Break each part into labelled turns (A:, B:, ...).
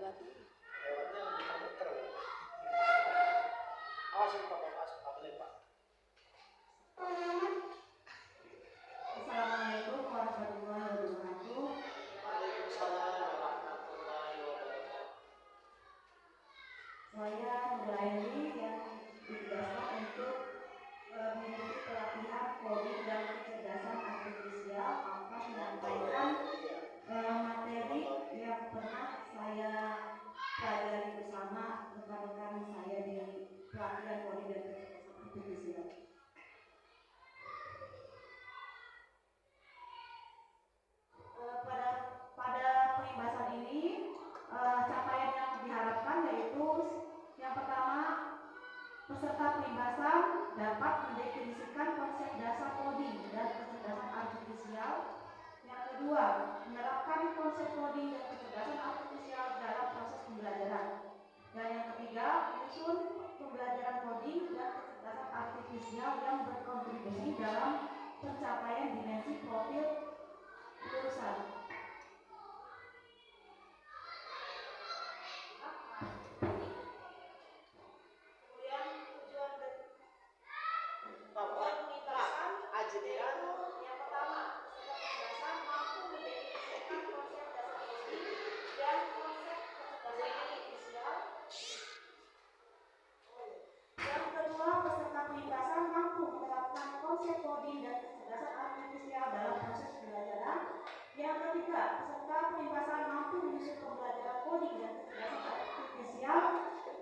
A: nanti.
B: Lewatnya muter-muter. Awas ini Pak, nggak boleh Pak.
C: Assalamualaikum warahmatullahi wabarakatuh.
B: Waalaikumsalam warahmatullahi wabarakatuh.
C: Saya Nuraini yang ditugaskan untuk mengikuti pelatihan coding dan kecerdasan artifisial akan menyampaikan materi yang pernah saya pelajari bersama rekan-rekan saya di pelatihan coding dan kecerdasan artifisial. Pada pembahasan ini capaian yang diharapkan yaitu yang pertama, peserta pembahasan dapat mendefinisikan konsep dasar coding dan kecerdasan artifisial. Yang kedua, menerapkan konsep coding dan kecerdasan artifisial dalam proses pembelajaran. Dan yang ketiga, menyusun pembelajaran coding dan kecerdasan artifisial yang berkontribusi dalam pencapaian dimensi profil lulusan. Yang ketiga, peserta pembahasan mampu menyusun pembelajaran coding dan kecerdasan artifisial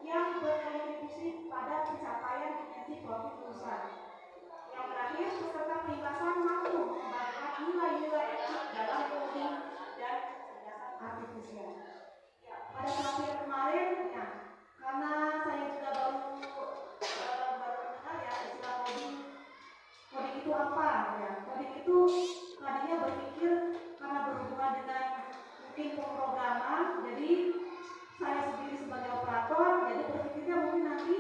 C: yang berkontribusi pada pencapaian dimensi profil lulusan. Yang terakhir, peserta pembahasan mampu mengembangkan nilai-nilai etik dalam coding dan kecerdasan artifisial. Ya, pada pelatihan kemarin, ya, karena saya juga baru dengar ya istilah coding. Coding itu apa? Ya, coding itu tadinya berpikir karena berhubungan dengan mungkin pemrograman, jadi saya sendiri sebagai operator, jadi berpikirnya mungkin nanti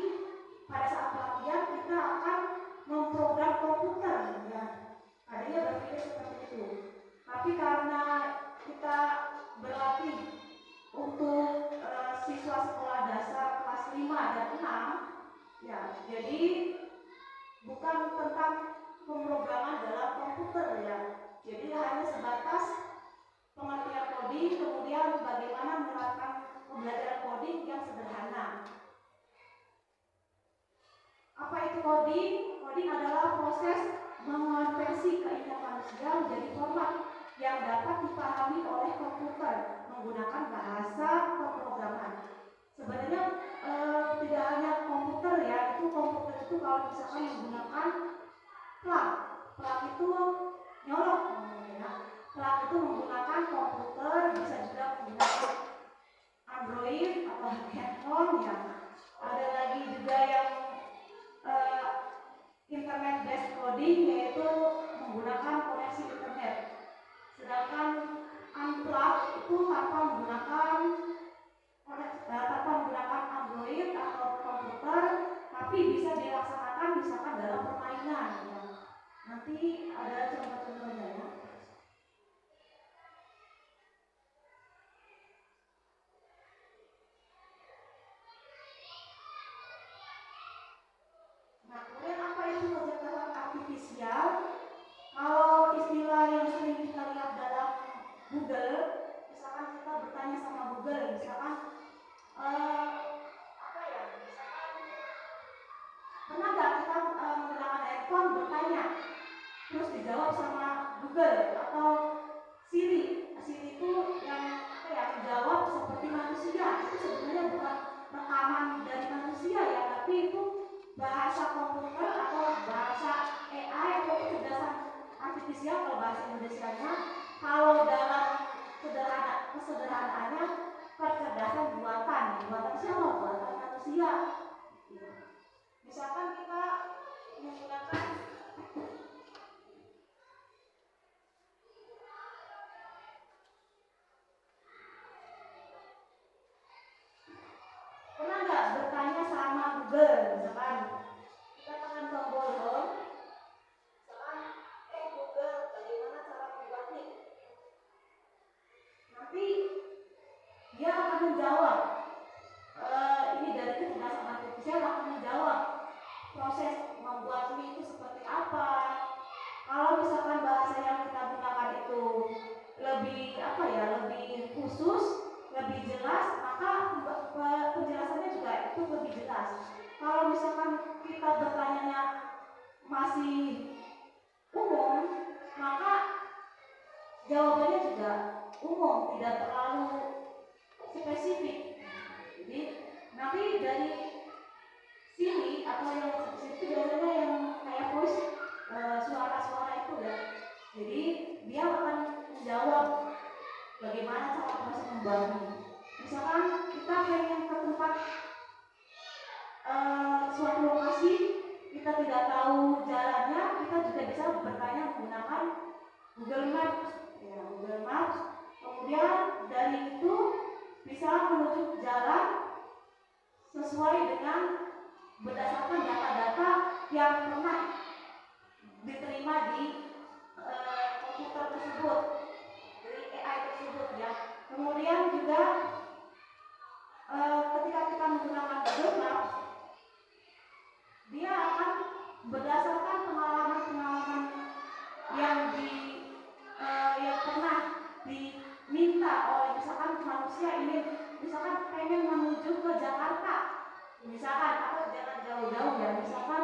C: pada saat pelatihan kita akan memprogram komputer, ya. Tadinya berpikir seperti itu. Tapi karena kita berlatih untuk siswa sekolah dasar kelas 5 dan 6, ya, jadi bukan tentang pemrograman dalam komputer, ya. Jadi hanya sebatas pengertian coding, kemudian bagaimana menerapkan pembelajaran coding yang sederhana. Apa itu coding? Coding adalah proses mengonversi keinginan manusia menjadi format yang dapat dipahami oleh komputer menggunakan bahasa pemrograman. Sebenarnya tidak hanya komputer, ya, itu komputer itu kalau misalkan menggunakan plug itu nyolok, ya. Plug itu menggunakan komputer, bisa juga menggunakan Android atau handphone, ya. Ada lagi juga yang internet based coding, yaitu menggunakan koneksi internet. Sedangkan unplug itu tanpa menggunakan Android atau komputer, tapi bisa dilaksanakan misalkan dalam permainan, ya. Nanti ada contoh-contohnya, ya. Nah, kemudian apa itu kecerdasan artifisial? Kalau istilah yang sering kita lihat dalam Google, misalkan kita bertanya sama Google, misalkan pernah nggak kita menggunakan handphone bertanya, terus dijawab sama Google atau Siri? Siri itu yang menjawab seperti manusia. Itu sebenarnya bukan rekaman dari manusia, ya, tapi itu bahasa komputer atau bahasa AI atau kecerdasan artifisial kalau bahasa Indonesianya. Kalau dalam kesederhanaannya kecerdasan buatan siapa? Buatan manusia. Misalkan kita menggunakan pernah nggak bertanya sama Google, misalkan kita tekan tombol home, misalkan Google bagaimana cara membuat nih, nanti dia akan menjawab ini dari kecerdasan artifisial akan menjawab proses membuat mie itu seperti apa. Kalau misalkan bahasa yang kita gunakan itu lebih lebih khusus, lebih jelas, maka penjelasannya juga itu lebih jelas. Kalau misalkan kita bertanya masih umum, maka jawabannya juga umum, tidak terlalu spesifik. Jadi nanti dari sini atau yang itu biasanya yang kayak voice suara-suara itu ya. Jadi dia akan menjawab bagaimana cara proses membuatnya. Misalkan kita pengen ke tempat suatu lokasi, kita tidak tahu jalannya, kita juga bisa bertanya menggunakan Google Maps. Ya, Google Maps. Kemudian dari itu bisa menunjuk jalan sesuai dengan berdasarkan data-data yang pernah diterima di komputer tersebut, dari AI tersebut ya. Kemudian juga ketika kita menggunakan Google Maps, dia akan berdasarkan pengalaman-pengalaman yang yang pernah diminta oleh misalkan manusia ini, misalkan pengen menuju ke Jakarta, misalkan atau jangan jauh-jauh ya, misalkan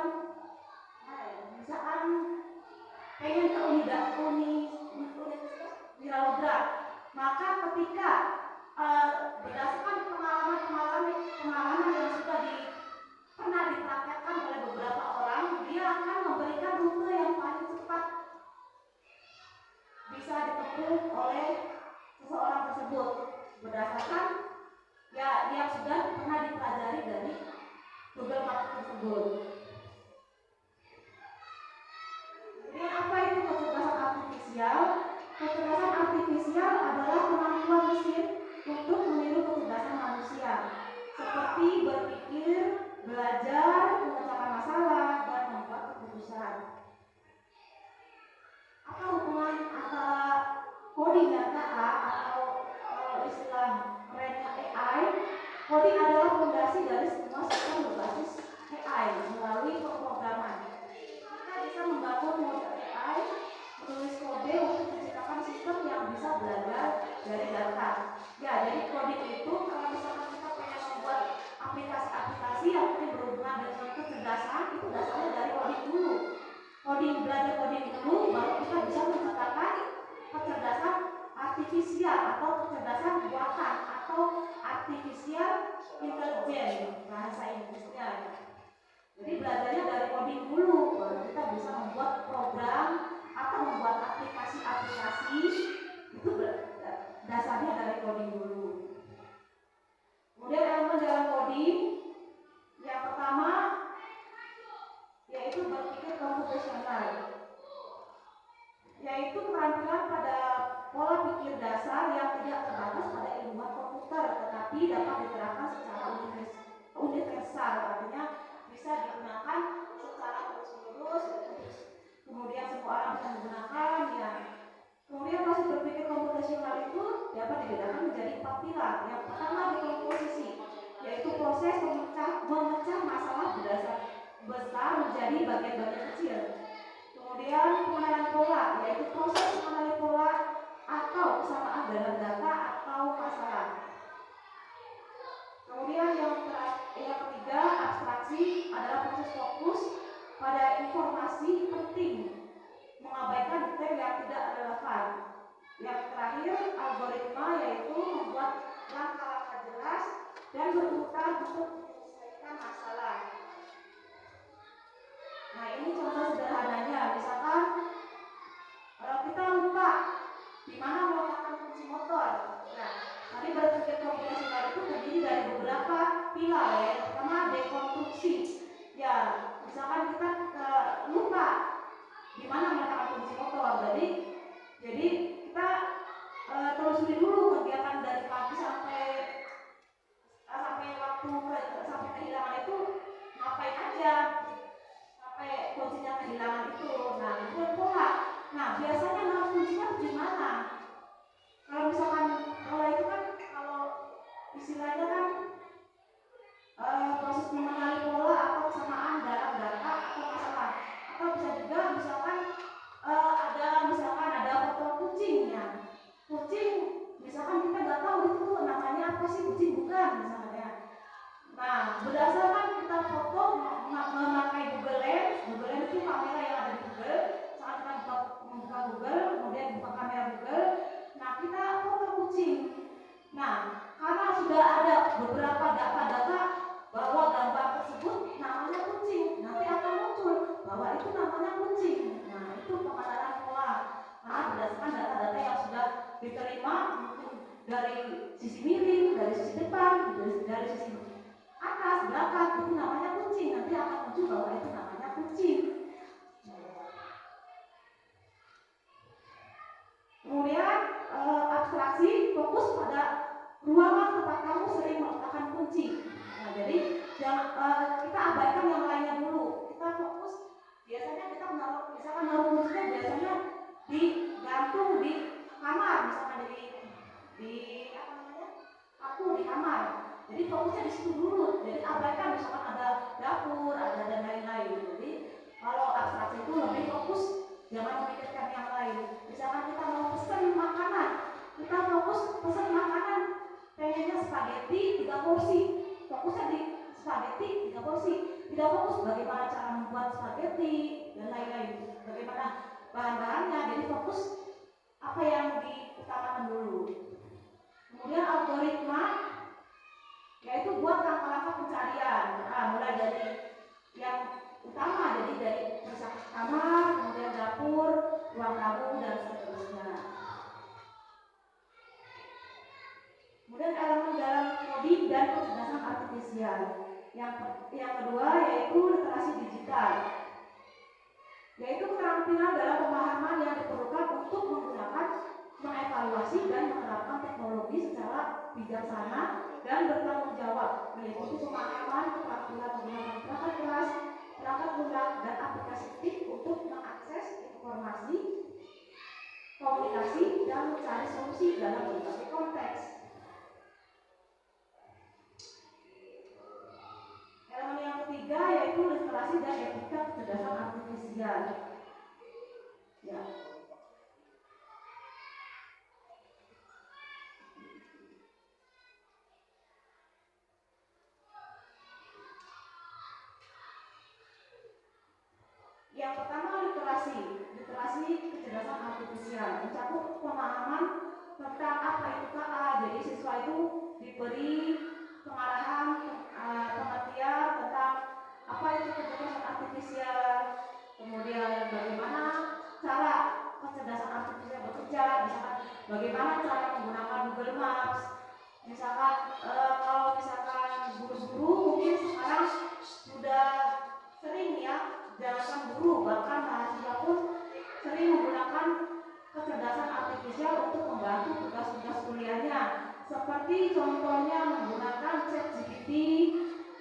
C: pengen ke Universitas Wirauda, maka ketika berdasarkan pengalaman yang sudah pernah dipraktekkan oleh beberapa orang, dia akan memberikan rute yang paling cepat bisa ditempuh oleh seseorang tersebut berdasarkan ya yang sudah pernah dipelajari dari Google Maps tersebut. Jadi apa itu kecerdasan artifisial? Kecerdasan artifisial adalah kemampuan mesin untuk meniru kecerdasan manusia, seperti berpikir, belajar, memecahkan masalah, dan membuat keputusan. Apa hubungan antara coding dan KA atau istilah kerennya AI? Coding adalah fondasi dari semua sistem berbasis AI melalui pemrograman. Kita bisa membangun model AI, menulis kode untuk menciptakan sistem yang bisa belajar dari data. Ya, jadi coding itu kalau misalkan kita pengen membuat aplikasi-aplikasi yang mungkin berhubungan dengan kecerdasan, itu dasarnya dari coding dulu. Belajar coding dulu, baru kita bisa menciptakan kecerdasan artifisial atau kecerdasan buatan atau artificial intelligence bahasa Inggrisnya. Jadi belajarnya dari coding dulu, baru kita bisa membuat program atau membuat aplikasi-aplikasi, itu dasarnya dari coding dulu. Kemudian elemen dalam coding yang pertama yaitu berpikir komputasional, yaitu keterampilan pada pola pikir dasar yang tidak terbatas pada ilmuwan komputer, tetapi dapat diterapkan secara universal, artinya bisa digunakan secara terus-menerus, kemudian semua orang bisa menggunakan ya. Kemudian proses berpikir komputasional itu dapat dibedakan menjadi 4 pilar. Yang pertama dekomposisi, yaitu proses memecah masalah besar menjadi bagian-bagian kecil. Kemudian pengenalan pola, yaitu proses mengenali pola atau kesamaan dalam data atau masalah. Kemudian yang ketiga abstraksi adalah proses fokus pada informasi penting, mengabaikan detail yang tidak relevan. Yang terakhir algoritma, yaitu membuat langkah-langkah jelas dan berurutan untuk menyelesaikan masalah. Nah, ini contoh sederhananya, misalkan kita lupa di mana meletakkan kunci motor. Nah, tadi berpikir komputasional itu terdiri dari beberapa pilar ya. Pertama dekonstruksi. Ya, misalkan kita lupa di mana meletakkan kunci motor. Jadi kita telusuri dulu kegiatan dari pagi sampai waktu sampai kehilangan itu ngapain aja. Sampai kuncinya kehilangan itu. Nah, itu pola. Nah, biasanya naruh kuncinya di mana? Kalau misalkan pola itu kan kalau istilahnya kan proses mengenali pola atau kesamaan dalam data atau masalah, atau bisa juga misalkan ada foto kucingnya, kucing misalkan kita nggak tahu itu tuh namanya apa sih, kucing bukan misalnya. Nah, berdasarkan kita foto memakai Google Lens itu kamera yang ada di Google. Saat kita membuka Google, kemudian buka kamera Google, nah kita foto kucing. Nah, karena sudah ada beberapa data-data bahwa gambar tersebut namanya kucing, nanti akan muncul bahwa itu namanya kucing. Nah, itu pengenalan pola. Karena berdasarkan data-data yang sudah diterima mungkin dari sisi miring, dari sisi depan, dari sisi atas, belakang, itu namanya kucing. Nanti akan muncul bahwa itu namanya kucing. Kemudian abstraksi fokus pada ruangan tempat kamu sering meletakkan kunci. Nah, jadi kita abaikan yang lainnya dulu. Kita fokus, biasanya kita naruh kuncinya biasanya digantung di kamar, misalkan di apa namanya, aku di kamar. Jadi fokusnya di situ dulu. Jadi abaikan misalkan ada dapur, ada dan lain-lain. Jadi kalau abstraksi itu lebih fokus, jangan memikirkan yang lain. Misalkan kita mau pesan makanan, kita fokus pesan makanan, pengennya spaghetti 3 porsi, fokusnya di spaghetti 3 porsi. Tidak fokus bagaimana cara membuat spaghetti dan lain-lain, bagaimana bahan-bahannya. Jadi fokus apa yang diutamakan dulu. Kemudian algoritma, yaitu buat langkah-langkah pencarian. Nah, mulai dari yang utama, jadi dari kamar, kemudian dapur, ruang tamu, dan seterusnya. Kemudian elemen dalam coding dan kecerdasan artifisial. Yang kedua yaitu literasi digital, yaitu keterampilan dalam pemahaman yang diperlukan untuk menggunakan, mengevaluasi dan menerapkan teknologi secara bijaksana dan bertanggung jawab, meliputi pemahaman keterampilan menggunakan perangkat keras, perangkat lunak, dan aplikasi TIK untuk mengakses informasi, komunikasi, dan mencari solusi dalam berbagai konteks. Elemen yang ketiga yaitu literasi dan etika kecerdasan artifisial. Ya. Yang pertama literasi kecerdasan artifisial, mencakup pemahaman tentang apa itu KA. Jadi siswa itu diberi pengarahan, pengertian tentang apa itu kecerdasan artifisial, kemudian bagaimana cara kecerdasan artifisial bekerja, misalkan bagaimana cara menggunakan Google Maps, misalkan kalau misalkan guru-guru mungkin sekarang sudah sering ya, jangan guru, bahkan mahasiswa pun sering menggunakan kecerdasan artifisial untuk membantu tugas-tugas kuliahnya. Seperti contohnya menggunakan ChatGPT.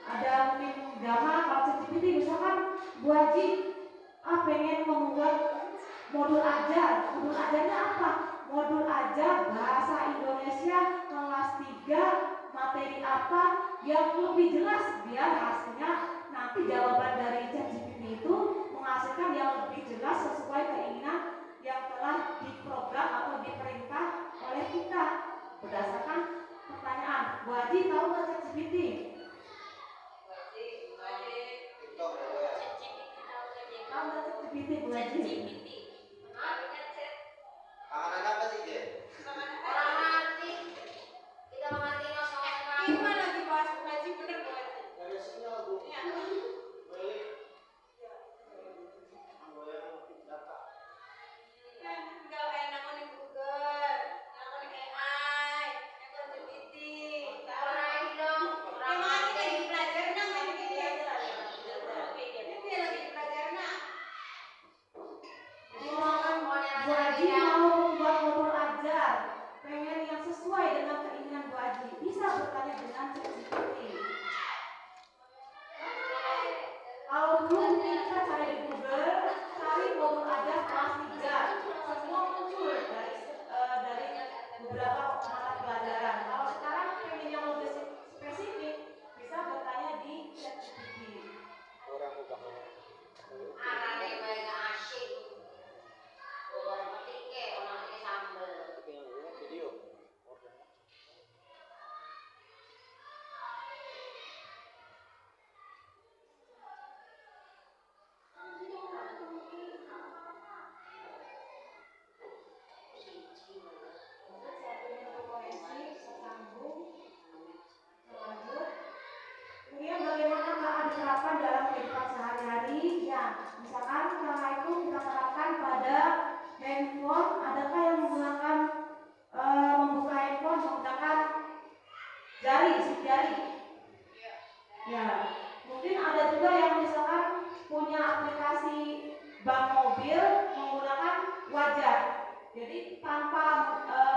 C: Ada mungkin gambar kalau ChatGPT misalkan Bu Haji pengen membuat modul ajar. Modul ajarnya apa? Modul ajar bahasa Indonesia kelas 3 materi apa yang lebih jelas, biar hasilnya nanti jawaban dari ChatGPT itu menghasilkan yang lebih jelas sesuai keinginan yang telah diprogram atau diperintah oleh kita berdasarkan pertanyaan. Bu Haji tahu nggak ChatGPT? Tahu nggak ChatGPT, Bu Haji?
B: Panganan apa sih dia?
A: Orang mati. Kita mati nasional. Gimana lagi bahas Bu Haji, bener Bu Haji?
B: Dari sinyal Bu.
A: Iya.
B: Balik. Goyang data.
A: Enggak enak nih Google, enak nih AI, enak GPT. Orang dong. Orang mati lagi belajar nang lagi belajar. Oke, dia lagi belajar nang.
C: pada handphone, adakah yang menggunakan membuka handphone menggunakan sidik jari? Ya, mungkin ada juga yang misalkan punya aplikasi bank mobil menggunakan wajah. Jadi tanpa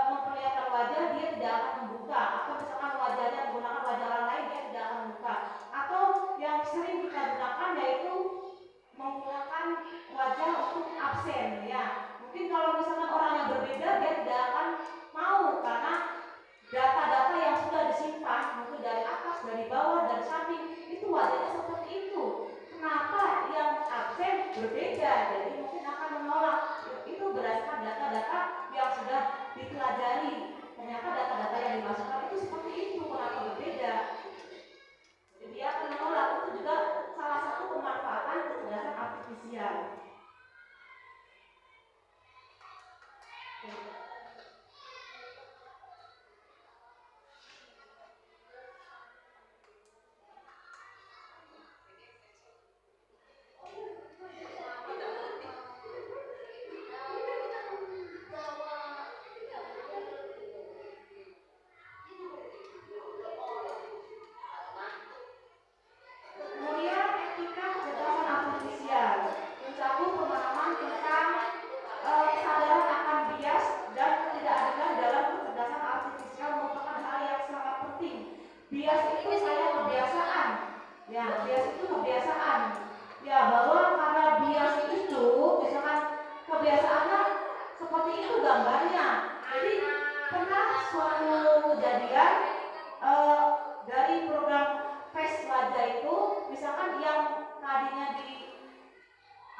C: memperlihatkan wajah dia tidak akan membuka, atau misalkan wajahnya menggunakan wajah orang lain dia tidak akan membuka. Atau yang sering kita gunakan yaitu menggunakan wajah untuk absen, ya. Mungkin kalau misalkan orang yang berbeda dia tidak akan mau, karena data-data yang sudah disimpan mungkin dari atas, dari bawah, dari samping itu wajahnya seperti itu. Kenapa yang absen berbeda? Jadi mungkin akan menolak. Itu berdasarkan data-data yang sudah dipelajari. Ternyata data-data yang dimasukkan itu seperti itu, kenapa berbeda? Jadi dia akan menolak. Itu juga salah satu pemanfaatan kecerdasan artifisial. Kemudian etika kecerdasan artifisial mencakup pemahaman tentang kesadaran akan bias dan ketidakadilan dalam kecerdasan artifisial merupakan hal yang sangat penting. Bias itu kayak kebiasaan, ya, bias itu kebiasaan, ya, bahwa karena bias itu misalkan kebiasaannya seperti itu gambarnya. Jadi pernah suatu kejadian dari program tes wajah itu, misalkan yang tadinya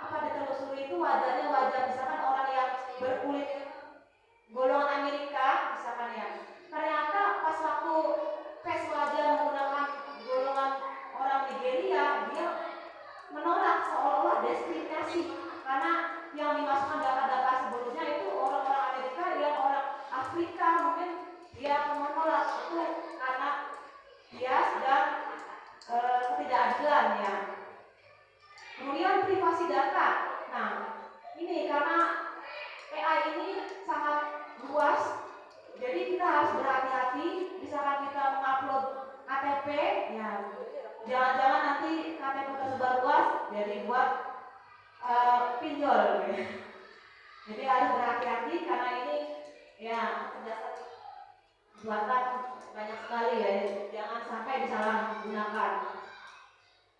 C: ditelusuri itu wajahnya wajah misalkan orang yang berkulit golongan Amerika misalkan, ya. Ternyata pas waktu tes wajah menggunakan golongan orang Nigeria, dia menolak, seolah-olah diskriminasi, karena yang dimasukkan data-data sebelumnya itu orang-orang Amerika, yang orang Afrika, mungkin dia menolak itu karena bias dan ketidakadilan, ya. Kemudian privasi data. Nah, ini karena AI ini sangat luas, jadi kita harus berhati-hati. Misalkan kita mengupload KTP, ya, jangan-jangan nanti KTP tersebar luas jadi buat pinjol, ya. Jadi harus berhati-hati karena ini, ya, kecerdasan buatan banyak sekali, ya, jangan sampai disalahgunakan.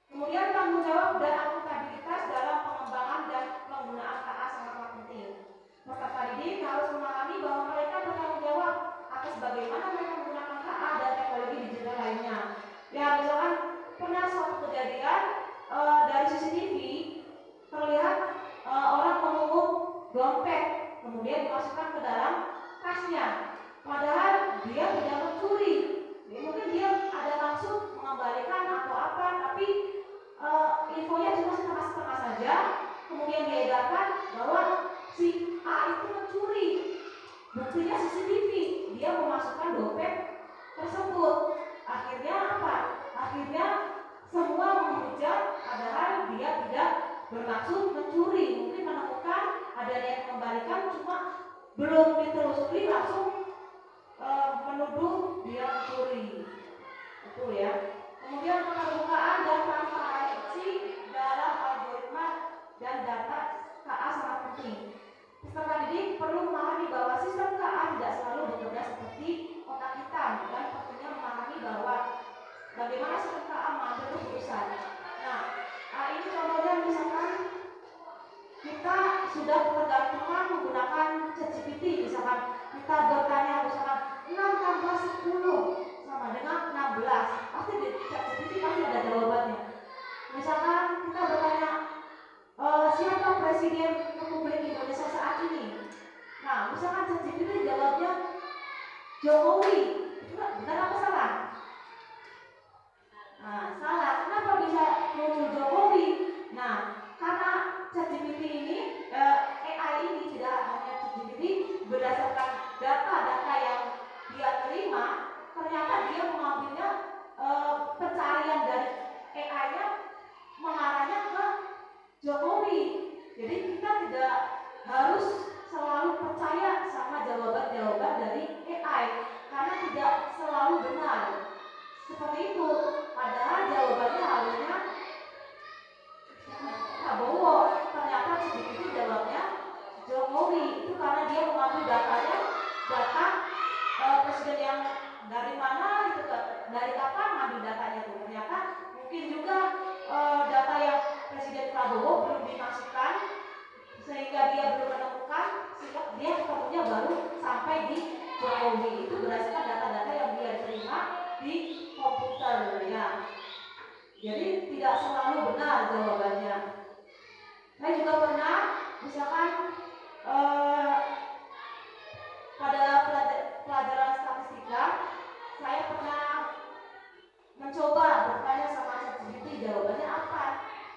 C: Kemudian tanggung jawab dan akuntabilitas dalam pengembangan dan penggunaan KA sangat penting. Peserta didik harus memahami bahwa mereka bertanggung jawab atas bagaimana mereka menggunakan KA dan teknologi digital lainnya. Ya, misalkan pernah suatu kejadian dari CCTV terlihat orang memungut dompet, kemudian dimasukkan ke dalam tasnya, padahal dia tidak mencuri. Ya, mungkin dia ada maksud mengembalikan atau apa, tapi infonya cuma setengah-setengah saja. Kemudian diedarkan bahwa si A itu mencuri. Buktinya CCTV, dia memasukkan dompet tersebut. Akhirnya apa? Akhirnya semua menghujat, padahal dia tidak bermaksud mencuri. Mungkin menemukan adanya yang mengembalikan, cuma belum ditelusuri langsung menuduh dia mencuri. Itu, ya. Kemudian keterbukaan dan transparansi dalam algoritma dan data KA sangat penting. Peserta didik perlu memahami bahwa sistem KA tidak selalu bekerja seperti otak kita, dan tentunya memahami bahwa bagaimana sistem KA mengambil keputusan. Nah, ini contohnya misalkan kita sudah ketergantungan menggunakan ChatGPT, misalkan kita bertanya misalkan 6 tambah 10 sama dengan 16, pasti di ChatGPT pasti ada jawabannya. Misalkan kita bertanya siapa presiden Republik Indonesia saat ini, nah misalkan ChatGPT jawabnya Jokowi, itu benar apa salah? Nah, salah. Kenapa bisa muncul Jokowi? Nah, karena ChatGPT ini AI ini tidak hanya ChatGPT, berdasarkan data-data yang dia terima, ternyata dia mengambilnya pencarian dari AI-nya mengarahnya ke Jokowi. Jadi kita tidak harus selalu percaya sama jawaban-jawaban dari AI karena tidak selalu benar. Seperti itu, padahal jawabannya harusnya Prabowo, ternyata ChatGPT jawabnya Jokowi. Itu karena dia mengambil datanya, data presiden yang dari mana gitu, dari kapan ngambil datanya tuh. Ternyata mungkin juga data yang Presiden Prabowo belum dimasukkan sehingga dia belum menemukan, sehingga dia ketemunya baru sampai di Jokowi. Itu berdasarkan data-data yang dia terima di komputer ya. Jadi tidak selalu benar jawabannya. Saya juga pernah misalkan pada pelajaran statistika, saya pernah mencoba bertanya sama ChatGPT jawabannya apa.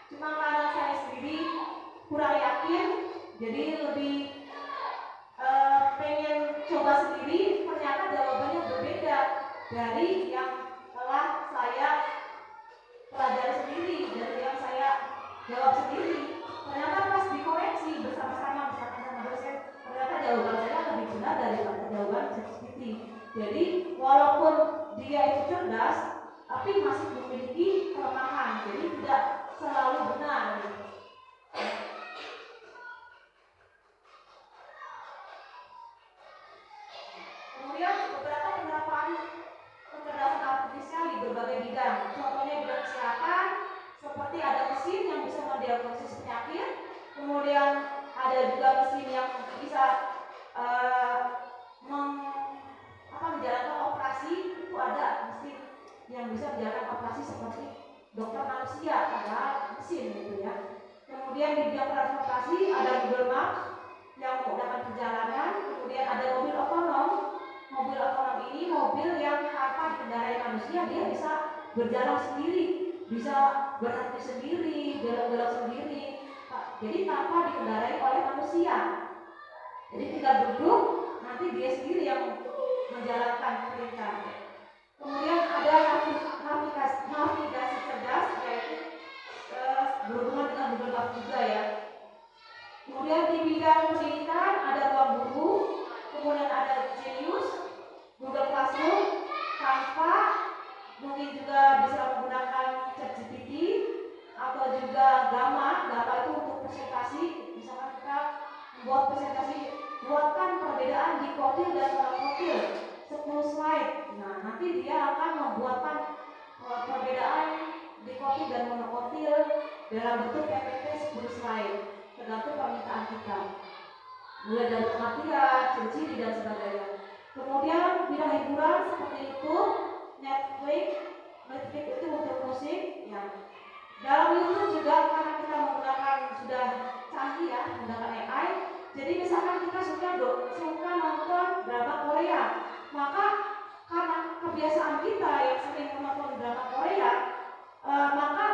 C: Cuma karena saya sendiri kurang yakin, jadi lebih pengen coba sendiri. Ternyata jawabannya berbeda dari yang telah saya pelajari sendiri, dari yang saya jawab sendiri. Ternyata pas dikoreksi bersama-sama misalkan sama dosen, ternyata jawaban saya lebih benar daripada jawaban ChatGPT. Jadi walaupun dia itu cerdas, tapi masih memiliki kelemahan, jadi tidak selalu benar. Kemudian beberapa penerapan kecerdasan artifisial di berbagai bidang. Contohnya bidang kesehatan, seperti ada mesin yang bisa mendiagnosis penyakit. Kemudian ada juga mesin yang bisa menjalankan operasi. Itu ada mesin yang bisa menjalankan operasi seperti dokter manusia, padahal mesin gitu ya. Kemudian di bidang transportasi ada Google Maps yang memudahkan perjalanan. Kemudian ada mobil otonom. Mobil otonom ini mobil yang tanpa dikendarai manusia, dia bisa berjalan sendiri, bisa berhenti sendiri, belok-belok sendiri. Jadi tanpa dikendarai oleh manusia. Jadi kita duduk, nanti dia sendiri yang menjalankan perintah. Kemudian ada navigasi cerdas, yaitu berhubungan dengan Google Maps juga ya. Kemudian di bidang pendidikan ada Ruang Guru, kemudian ada Genius, Google Classroom, Canva, mungkin juga bisa menggunakan ChatGPT atau juga Gamma. Gamma itu untuk presentasi, misalkan kita membuat presentasi, buatkan perbedaan dikotil dan monokotil 10 slide. Nah, nanti dia akan membuatkan perbedaan dikotil dan monokotil dalam bentuk PPT 10 slide, tergantung permintaan kita. Mulai dari pengertian, ciri-ciri dan sebagainya. Kemudian bidang hiburan seperti YouTube, Netflix itu untuk musik. Ya. Dalam YouTube juga karena kita menggunakan sudah canggih ya, menggunakan AI. Jadi misalkan kita suka nonton drama Korea, maka karena kebiasaan kita yang sering menonton drama Korea, maka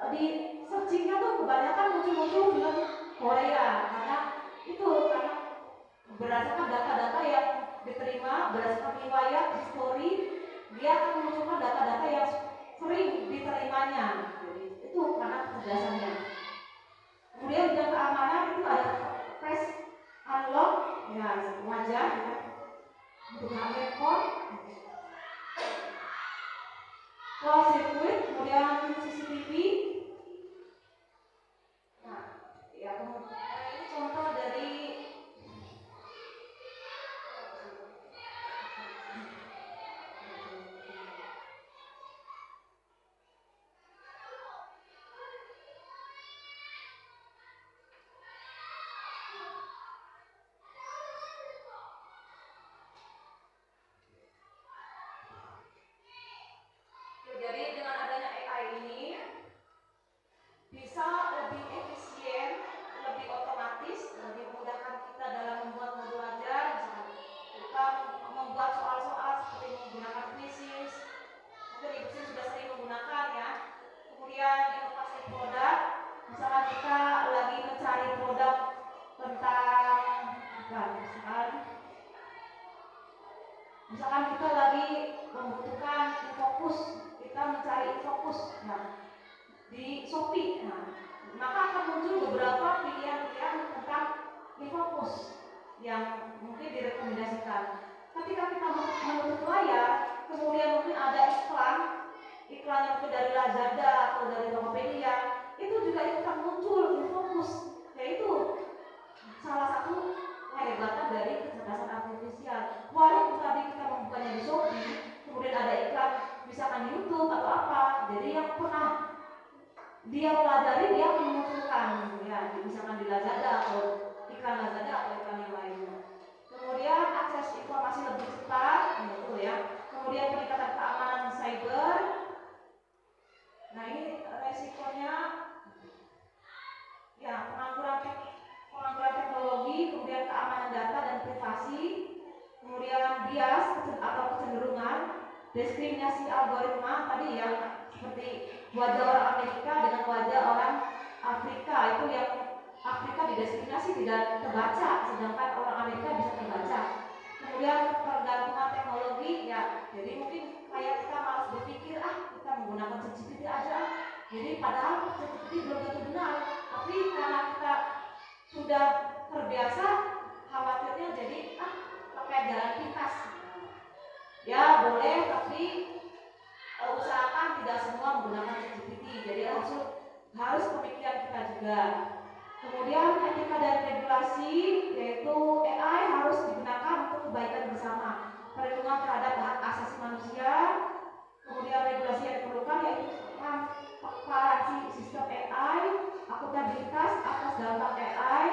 C: di searchingnya tuh kebanyakan muncul-muncul film Korea karena berdasarkan data-data yang diterima berdasarkan riwayat history, dia akan menunjukkan data-data yang sering diterimanya. Jadi itu karena kecerdasannya. Kemudian bidang keamanan itu ada face unlock, ya wajah, ya, untuk handphone, closed circuit, kemudian CCTV. Nah, ya kemudian ini contoh dari misalkan kita lagi membutuhkan infokus, kita mencari infokus, nah, di Shopee, nah, maka akan muncul beberapa pilihan-pilihan tentang infocus yang mungkin direkomendasikan. Ketika kita menutup layar, kemudian mungkin ada iklan yang mungkin dari Lazada atau dari Tokopedia, itu juga ikutan muncul infocus, yaitu salah satu kehebatan dari kecerdasan artifisial. Walaupun tadi kita membukanya di Shopee, kemudian ada iklan misalkan di YouTube atau apa, jadi yang pernah dia pelajari dia memunculkan, ya, misalkan di Lazada atau iklan Lazada atau iklan yang lainnya. Kemudian akses informasi lebih cepat, gitu ya. Kemudian peningkatan keamanan cyber. Nah ini resikonya, ya, pengangguran teknologi, kemudian keamanan data dan privasi, kemudian bias atau kecenderungan, diskriminasi algoritma tadi ya, seperti wajah orang Amerika dengan wajah orang Afrika, itu yang Afrika didiskriminasi tidak terbaca, sedangkan orang Amerika bisa terbaca. Kemudian pergantungan teknologi, ya, jadi mungkin kayak kita malas berpikir, kita menggunakan ChatGPT aja. Jadi padahal ChatGPT belum tentu benar, tapi karena kita sudah terbiasa, khawatirnya jadi pakai jalan pintas. Ya boleh, tapi usahakan tidak semua menggunakan ChatGPT. Jadi harus pemikiran kita juga. Kemudian etika dan regulasi, yaitu AI harus digunakan untuk kebaikan bersama, perlindungan terhadap hak asasi manusia. Kemudian regulasi yang diperlukan yaitu transparansi sistem AI, akuntabilitas atas data AI,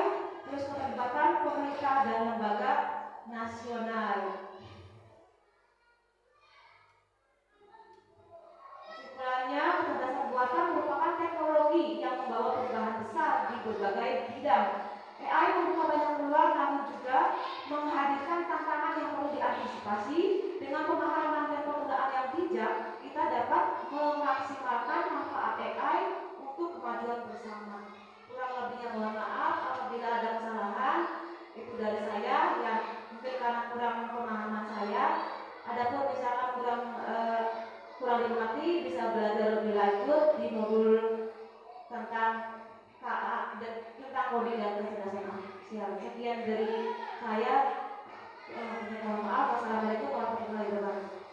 C: terus keterlibatan pemerintah dan lembaga nasional. Kesimpulannya, kecerdasan buatan merupakan teknologi yang membawa perubahan besar di berbagai bidang. AI membuka banyak peluang, namun juga menghadirkan tantangan yang perlu diantisipasi. Dengan pemahaman dan penggunaan yang bijak, kita dapat memaksimalkan manfaat AI untuk kemajuan bersama. Kurang lebihnya mohon maaf apabila ada kesalahan, itu dari saya, yang mungkin karena kurang pemahaman saya. Adapun misalkan kurang dimengerti, bisa belajar lebih lanjut di modul tentang KA dan tentang coding dan kecerdasan artifisial. Sekian dari saya. Mohon maaf. Wassalamualaikum warahmatullahi wabarakatuh.